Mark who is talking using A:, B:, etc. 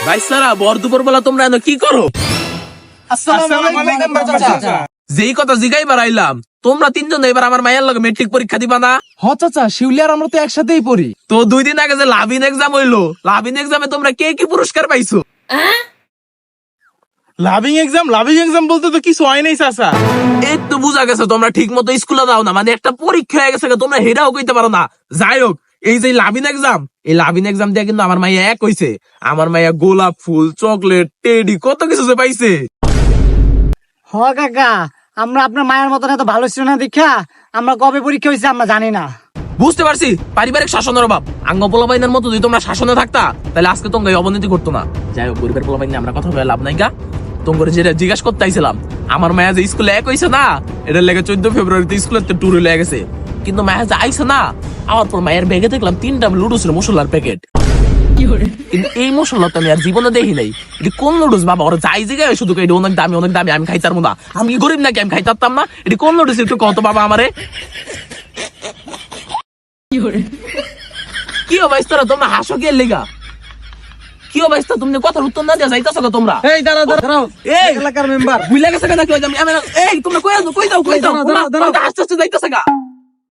A: ভাই সারা বর দুপুর বেলা তোমরা এনে কি করো? যেই কথা জিগাই বাড়াইলাম, তোমরা তিনজন এবার আমার মায়ের লগে মেট্রিক পরীক্ষা দিবা না?
B: হ চাচা, শিউলি আর আমরা তো একসাথেই পড়ি।
A: তো 2 দিন আগে যে লাভিন এক্সাম হইলো, লাভিন এক্সামে তোমরা কে কি পুরস্কার পাইছো?
C: লাভিং এক্সাম বলতে তো কিছু হয় নাই চাচা।
A: এই তো বুঝা গেছে তোমরা ঠিক মতো স্কুলে দাও না, মানে একটা পরীক্ষা হয়ে গেছে, তোমরা হেরাও কইতে পারো না। যাই হোক, এই যে লাভিন এক্সাম, এই লাভিন এক্সাম দিয়ে কিন্তু আমার মাইয়া এক হইছে। আমার মাইয়া গোলাপ ফুল, চকলেট, টেডি কত কিছু যে পাইছে।
D: হ কাকা, আমরা আপনার মায়ের মতন এত ভালো ছিল না দেখা আমরা কবে পরীক্ষা হয়েছে আমরা জানি না।
A: বুঝতে পারছি পারিবারিক শাসনের অভাব। আঙ্গ পোলাবাইনের মতো যদি তোমরা শাসনে থাকতা, তাহলে আজকে তোমরা এই অবনতি করতো না। যাই হোক, গরিবের পোলাবাইন নিয়ে আমরা কথা বলে লাভ নাই গা। তোমার যেটা জিজ্ঞাসা করতে আইছিলাম, আমার মায়া যে স্কুলে এক হইছে না, এটার লেগে 14 ফেব্রুয়ারিতে স্কুলের ট্যুর হয়ে গেছে। কিন্তু মায়া যে আইছে না, আমার পর মায়ের ব্যাগে দেখলাম 3টা লুডুস মশলার প্যাকেট। কিন্তু এই মশলা তো আমি আর জীবনে দেখি নাই। এটি কোন লুডুস বাবা? ওরা যাই জায়গায় শুধু এটি অনেক দামি, আমি খাইতে পারবো না। আমি কি গরিব নাকি? আমি খাইতে পারতাম না? এটি কোন লুডুস একটু কত বাবা আমারে? কি অবস্থা তোমরা হাসো কে লেগা? কি অবস্থা? তুমি কথার উত্তর না দিয়া যাইতাছো না তোমরা?
B: এই দাঁড়াও,
A: এই
B: এলাকার মেম্বার।
A: ভুলে গেছে কেন? এই তোমরা কই দাও, হাসতে হাসতে যাইতাছে গা।